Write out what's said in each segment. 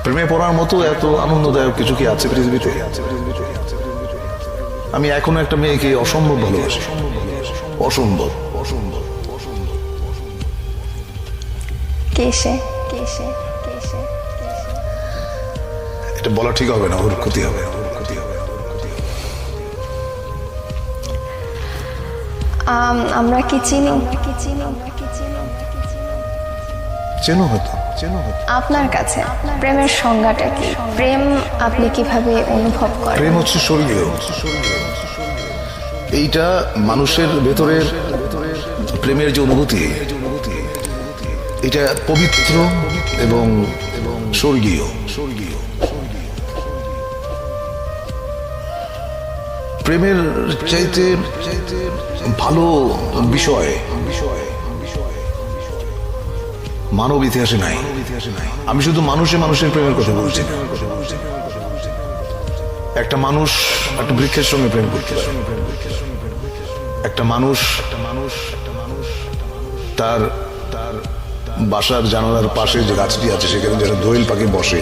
প্রেমে পড়ার মতো এত আনন্দদায়ক কিছু কি আছে পৃথিবীতে? আমি এখনো একটা মেয়েকে অসম্ভব ভালোবাসি, অসম্ভব। এটা বলা ঠিক হবে না, ওর ক্ষতি হবে। আমরা কি চিনি? চেনো হয়তো। আপনার কাছে প্রেমের সংজ্ঞাটা কি? প্রেম আপনি কিভাবে অনুভব করেন? প্রেম হচ্ছে স্বর্গীয়। এইটা মানুষের ভেতরের প্রেমের যে অনুভূতি, এটা পবিত্র এবং স্বর্গীয়। প্রেমের চাইতে ভালো বিষয় মানব ইতিহাসে নাই। আমি শুধু মানুষের প্রেমের কথা বলছি না। একটা মানুষ একটা বৃক্ষের সঙ্গে প্রেম করতে পারে। একটা মানুষ তার বাসার জানালার পাশে যে গাছটি আছে সেখানে যেটা দোয়েল পাখি বসে,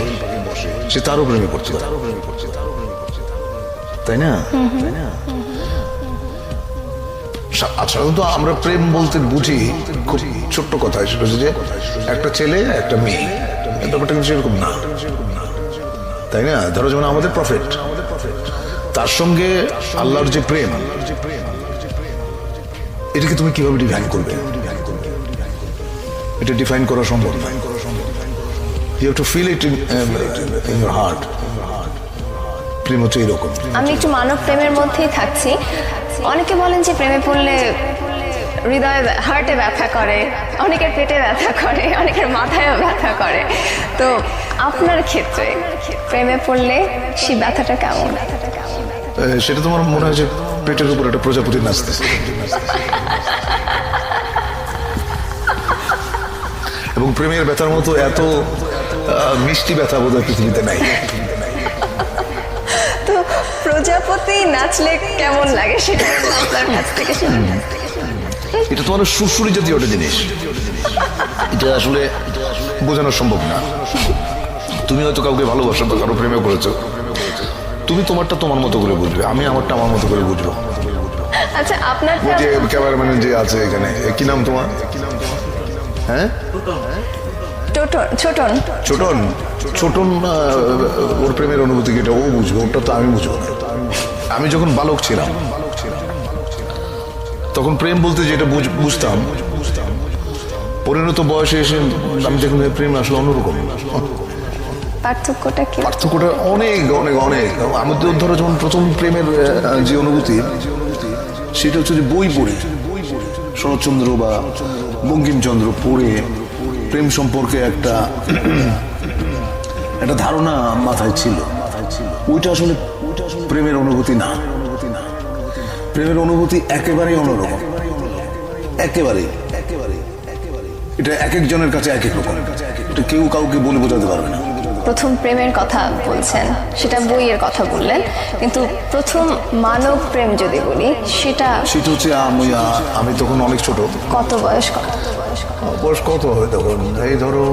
সে তারও প্রেমে পড়তে পারে, তাই না? সাধারণত আমরা প্রেম বলতে বুঝি খুব ছোট্ট কথা, সেটা হচ্ছে যে একটা ছেলে একটা মেয়ে, ব্যাপারটা কিন্তু সেরকম না, তাই না? ধরো যেমন আমাদের প্রফেট, তার সঙ্গে আল্লাহর যে প্রেম, এটাকে তুমি কিভাবে ডিফাইন করবে? এটা ডিফাইন করা সম্ভব নয়। You have to feel it in your heart. প্রেম হচ্ছে এরকম। আমি একটু মানব প্রেমের মধ্যেই থাকছি। অনেকে বলেন যে প্রেমে পড়লে হৃদয়ে হার্টে ব্যথা করে, অনেকের পেটে ব্যথা করে, অনেকের মাথায়ও ব্যথা করে। তো আপনার ক্ষেত্রে প্রেমে পড়লে সেই ব্যথাটা কেমন? সেটা তোমার মনে হয় যে পেটের উপর একটা প্রজাপতি নাচতেছে, এবং প্রেমের ব্যথার মতো এত মিষ্টি ব্যথা বোধহয় পৃথিবীতে নাই। তো প্রজাপতি নাচলে কেমন লাগে সেটা আপনার কাছ থেকে শুনি। এটা তোমার সুরসুরি জাতীয় একটা জিনিস, এটা আসলে বোঝানো সম্ভব না। তুমি হয়তো কাউকে ভালোবাসো বা কারো প্রেমে করেছো, তুমি তোমারটা তোমার মতো করে বুঝবে, আমি আমারটা আমার মতো করে বুঝবো। আচ্ছা, আপনার যে ক্যামেরাম্যান যে আছে এখানে, কি নাম তোমার? হ্যাঁ, ছোটন। ছোটন ওর প্রেমের অনুভূতি এটা ও বুঝবে, ওটা তো আমি বুঝবো না। আমি যখন বালক ছিলাম তখন প্রেম বলতে যেটা বুঝতাম, পরিণত বয়সে এসে আমি দেখুন প্রেম আসলে অন্যরকম। পার্থক্যটা কি? পার্থক্যটা অনেক অনেক অনেক। আমাদের ধরো যখন প্রথম প্রেমের যে অনুভূতি, সেটা হচ্ছে যে বই পড়ে, শরৎচন্দ্র বা বঙ্কিমচন্দ্র পড়ে প্রেম সম্পর্কে একটা ধারণা মাথায় ছিল। ওইটা আসলে প্রেমের অনুভূতি না। প্রেমের অনুভূতি একেবারেই অন্যরকম, একেবারেই। এটা এক একজনের কাছে এক এক রকম, এটা কেউ কাউকে বলে বোঝাতে পারবে না। প্রথম প্রেমের কথা বলছেন, সেটা বইয়ের কথা বললেন, কিন্তু প্রথম মানব প্রেম যদি বলি সেটা হচ্ছে আমি তখন অনেক ছোট। কত বয়স? বয়স কত হবে তখন? এই ধরো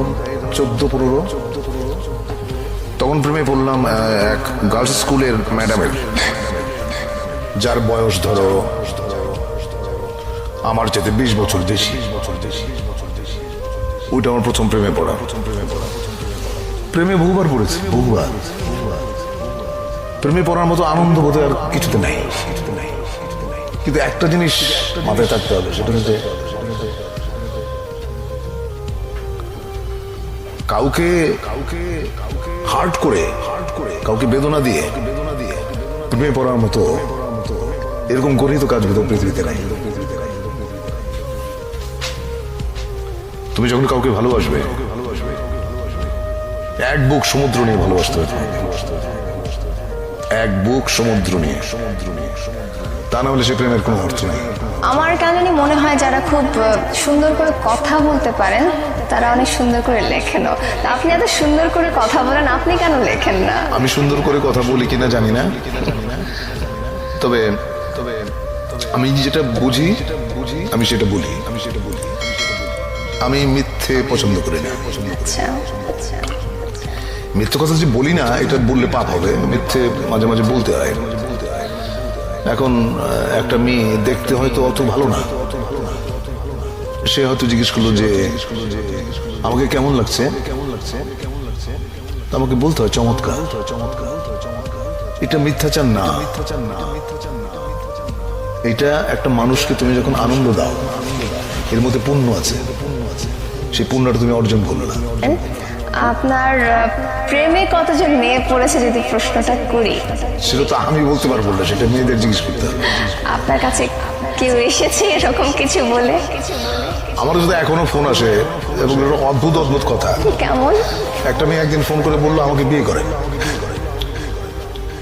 14-15। তখন প্রেমে পড়লাম এক গার্লস স্কুলের ম্যাডামের, যার বয়স ধরো আমার চেয়ে 20 বছর বেশি। ওইটা আমার প্রথম প্রেমে পড়া। প্রেমে বহুবার পড়েছি, বহুবার। প্রেমে পড়ার মতো আনন্দ বোধহয় আর কিছুতে নাই। কিন্তু একটা জিনিস মাথায় থাকতে হবে, সেটা হচ্ছে কাউকে হার্ট করে, কাউকে বেদনা দিয়ে প্রেমে পড়ার মতো এরকম গরিত কাজ বোধহয় পৃথিবীতে নাই। তুমি যখন কাউকে ভালোবাসবে, এক বুক সমুদ্র নিয়ে ভালোবাসতে হবে, এক বুক সমুদ্র নিয়ে, তা না হলে সে প্রেমের কোনো অর্থ নেই। আমার কেন জানি মনে হয় যারা খুব সুন্দর করে কথা বলতে পারেন তারা অনেক সুন্দর করে লেখেনও। আপনি এত সুন্দর করে কথা বলেন, আপনি কেন লেখেন না? আমি সুন্দর করে কথা বলি কিনা জানি না, তবে আমি যেটা বুঝি আমি সেটা বলি। আমি মিথ্যে পছন্দ করি না। আচ্ছা, মিথ্যে কথা যে বলি না এটা বললে পাপ হবে, মিথ্যে মাঝে মাঝে বলতে হয়। এখন একটা মেয়ে দেখতে হয়তো অত ভালো না, সে হয়তো জিজ্ঞেস করলো যে আমাকে কেমন লাগছে, আমাকে বলতে হয় চমৎকার। এটা মিথ্যাচার না, এটা একটা মানুষকে তুমি যখন আনন্দ দাও এর মধ্যে পুণ্য আছে, সেই পুণ্যটা তুমি অর্জন করলে না। আপনার প্রেমে কতজন মেয়ে পড়েছে যদি প্রশ্নটা করি? সেটা তো আমি বলতে পারবো না, সেটা মেয়েদের জিজ্ঞেস করতে হবে। আপনার কাছে কেউ এসেছে এরকম কিছু বলে? আমার যদি এখনো ফোন আসে এবং অদ্ভুত অদ্ভুত কথা। কেমন? একটা মেয়ে একদিন ফোন করে বললো আমাকে বিয়ে করে।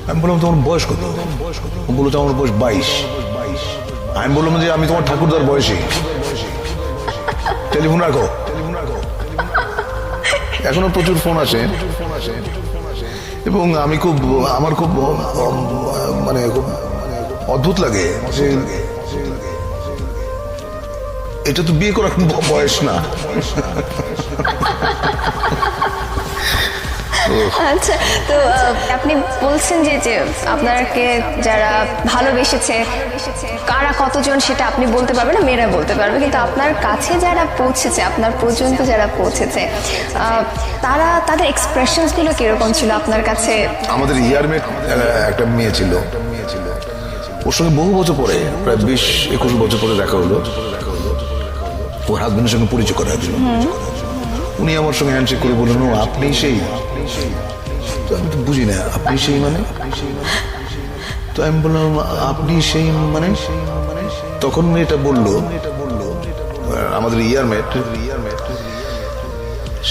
আমি বললাম তোমার বয়স কত? ও বললো আমার বয়স 22। আমি বললাম যে আমি তোমার ঠাকুরদার বয়সী। টেলিফোন রাখো। এখনো প্রচুর ফোন আসে এবং আমার খুব মানে খুব অদ্ভুত লাগে যে এটা তো বিয়ে করার বয়স না। আচ্ছা, তো আপনি বলছেন যে আপনাকে যারা ভালোবেসেছে কারা কতজন সেটা আপনি বলতে পারবেন না, মেয়েরা বলতে পারবে, কিন্তু আপনার কাছে যারা পৌঁছেছে, আপনার পর্যন্ত যারা পৌঁছেছে, তারা তাদের এক্সপ্রেশনস গুলো কিরকম ছিল আপনার কাছে? আমাদের ইয়ারমেট একটা মেয়ে ছিল, ওর সঙ্গে বহু বছর পরে, প্রায় 20-21 বছর পরে দেখা হলো। ওর হাজবেন্ডের সঙ্গে পরিচয় করা হয়েছিল। উনি আমার সঙ্গে হ্যান্ডশেক করে বললেন ও আপনি সেই। তো আমি তো বুঝি না আপনি সেই মানে। তো আমি বললাম আপনি সেই মানে। তখন এটা বললো আমাদের ইয়ারমেট,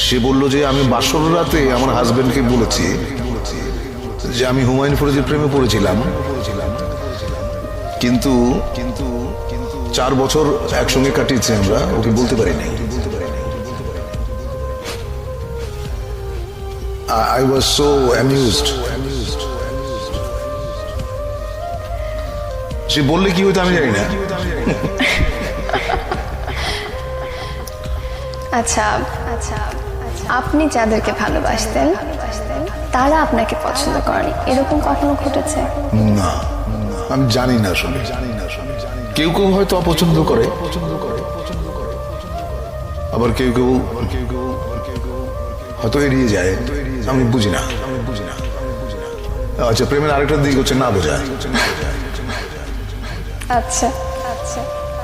সে বলল যে আমি বাসর রাতে আমার হাজবেন্ডকে বলেছি যে আমি হুমায়ুন ফরিদের প্রেমে পড়েছিলাম, কিন্তু 4 বছর একসঙ্গে কাটিয়েছি আমরা, ওকে বলতে পারিনি। I was so amused. সে বললে কি হতো আমি জানি না। আচ্ছা, আপনি যাদেরকে ভালোবাসতেন তারা আপনাকে পছন্দ করেনি, এরকম কখনো ঘটেছে? না, আমি জানি না আসলে। কেউ কেউ হয়তো অপছন্দ করে, আবার কেউ কেউ হয়তো এড়িয়ে যায়, আমি বুঝি না। আচ্ছা, প্রেমের আরেকটা দিক হচ্ছে না বোঝা। আচ্ছা,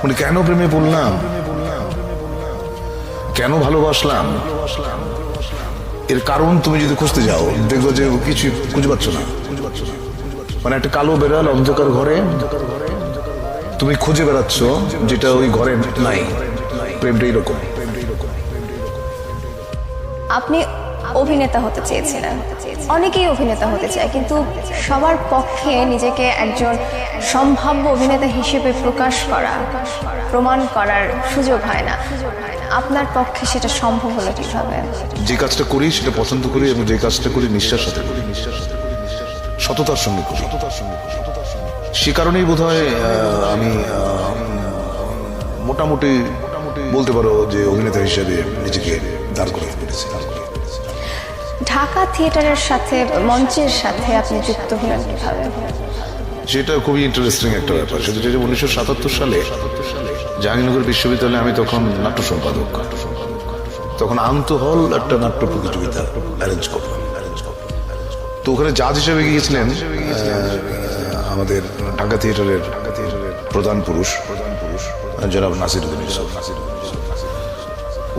মানে কেন প্রেমে পড়লাম, কেন ভালোবাসলাম, এর কারণ তুমি যদি খুঁজতে যাও দেখবো যে কিছু খুঁজে পাচ্ছ না। মানে একটা কালো বেড়াল অন্ধকার ঘরে তুমি খুঁজে বেড়াচ্ছ যেটা ওই ঘরে নাই। প্রেমটা এরকম। আপনি অভিনেতা হতে চেয়েছিলেন, অনেকেই অভিনেতা হতে চায়, কিন্তু সবার পক্ষে নিজেকে একজন সম্ভাব্য অভিনেতা হিসেবে প্রমাণ করার সুযোগ হয় না। আপনার পক্ষে সেটা সম্ভব হলো কিভাবে? যে কাজটা করি সেটা পছন্দ করি এবং যে কাজটা করি নিষ্ঠার সাথে করি, সততার সঙ্গে করি। সে কারণেই বোধহয় আমি মোটামুটি বলতে পারো যে অভিনেতা হিসেবে নিজেকে দাঁড় করাতে পেরেছি। ঢাকা থিয়েটারের সাথে, মঞ্চের সাথে আপনি যুক্ত হলেন কিভাবে? সেটা খুবই ইন্টারেস্টিং একটা ব্যাপার। সেটা 1977 সালে জাহাঙ্গীরনগর বিশ্ববিদ্যালয়ে আমি তখন নাট্য সম্পাদক। তখন আন্তঃহল একটা নাট্য প্রতিযোগিতা অ্যারেঞ্জ করলাম। তো ওখানে জাজ হিসেবে গিয়েছিলেন আমাদের ঢাকা থিয়েটারের প্রধান পুরুষ জনাব নাসিরুদ্দিন ইউসুফ।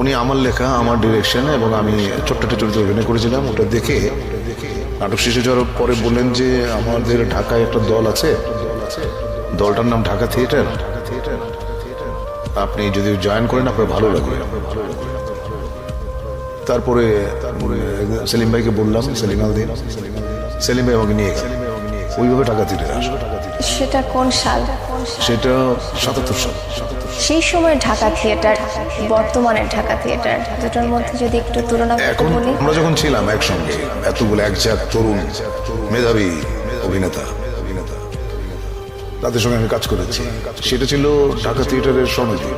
উনি আমার লেখা, আমার ডিরেকশন এবং আমি ছোট্ট একটা চরিত্রে অভিনয় করেছিলাম। ওটা দেখে নাটক শেষ হয়ে যাওয়ার পরে বললেন যে আমাদের ঢাকায় একটা দল আছে, দলটার নাম ঢাকা থিয়েটার, আপনি যদি জয়েন করেন আপনার ভালো লাগবে। তারপরে সেলিম ভাইকে বললাম, সেলিম আলদিন, সেলিম ভাই আমাকে নিয়ে গেল। ওইভাবে ঢাকা থিয়েটার আসবে। সেটা কোন সাল? সেটা 77 সাল। সেই সময় ঢাকা থিয়েটার, বর্তমানের ঢাকা থিয়েটার, দুটোর মধ্যে যদি একটু তুলনা করতে বলি। আমরা যখন ছিলাম একসঙ্গে এতগুলো একঝাক তরুণ মেধাবী অভিনেতা, তাদের সঙ্গে আমি কাজ করেছি, সেটা ছিল ঢাকা থিয়েটারের সমিতি।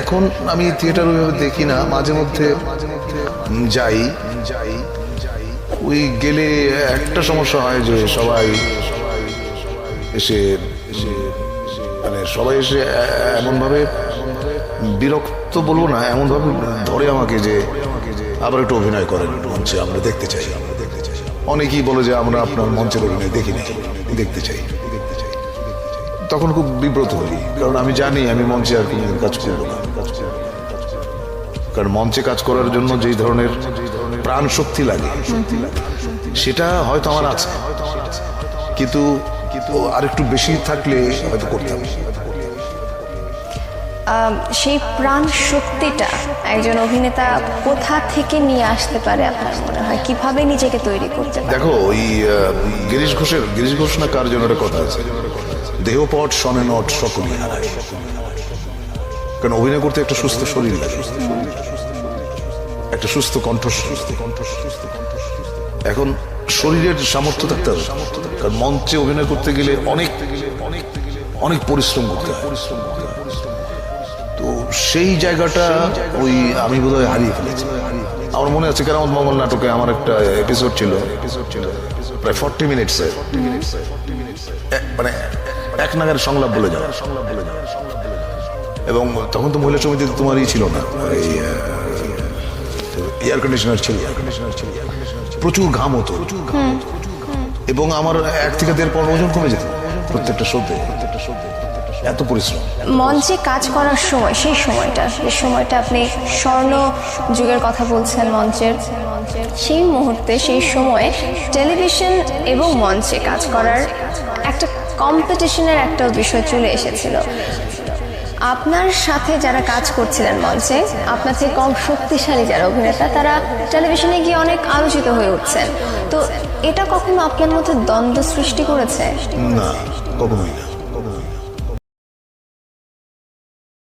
এখন আমি থিয়েটার ওইভাবে দেখি না, মাঝে মধ্যে যাই, ওই গেলে একটা সমস্যা হয় যে সবাই এসে মানে সবাই এসে এমনভাবে বিরক্ত বলবো না, এমনভাবে ধরে আমাকে যে আবার একটু অভিনয় করেন মঞ্চে, আমরা দেখতে চাই। অনেকেই বলে যে আমরা আপনার মঞ্চের অভিনয় দেখিনি, দেখতে চাই। তখন খুব বিব্রত হই, কারণ আমি জানি আমি মঞ্চে আর কোনো কাজ করবো না। কারণ মঞ্চে কাজ করার জন্য যেই ধরনের প্রাণ শক্তি লাগে সেটা হয়তো আমার আছে, কিন্তু আরেকটু বেশি থাকলে হয়তো করতাম। সেই প্রাণ শক্তিটা একজন অভিনেতা কোথা থেকে নিয়ে আসতে পারে আপনার মনে হয়? কিভাবে নিজেকে তৈরি করতে পারে? দেখো, ওই গিরিশ ঘোষ না কার জন্য একটা কথা আছে, দেহপট শনে নট সকলই হারায়। কারণ অভিনয় করতে একটা সুস্থ শরীর লাগে, একটা সুস্থ কণ্ঠস্বর। এখন শরীরের সামর্থ্য থাকতে হবে, কারণ মঞ্চে অভিনয় করতে গেলে অনেক অনেক পরিশ্রম করতে হয়। তো সেই জায়গাটা ওই আমি বোধহয় হারিয়ে ফেলেছি। আমার মনে আছে কেরামত মঙ্গল নাটকে আমার একটা এপিসোড ছিল প্রায় 40 মিনিটসের, মানে এক নাগারে সংলাপ বলে যাওয়া। এবং তখন তো মহিলা সমিতিতে তোমারই ছিল না, এয়ার কন্ডিশনার ছিল, প্রচুর ঘাম হতো এবং আমার 1 থেকে 1.5 পাউন্ড ওজন কমে যেত প্রত্যেকটা শোতে, এত পরিশ্রম। মঞ্চে কাজ করার সময়, সেই সময়টা আপনি স্বর্ণ যুগের কথা বলছেন মঞ্চের, সেই মুহূর্তে সেই সময়ে টেলিভিশন এবং মঞ্চে কাজ করার একটা কম্পিটিশনের একটা বিষয় চলে এসেছিল। আপনার সাথে যারা কাজ করছিলেন মঞ্চে, আপনার থেকে কম শক্তিশালী যারা অভিনেতা, তারা টেলিভিশনে গিয়ে অনেক আলোচিত হয়ে উঠছেন। তো এটা কখনো আপনার মধ্যে দ্বন্দ্ব সৃষ্টি করেছে? না, কখনোই না।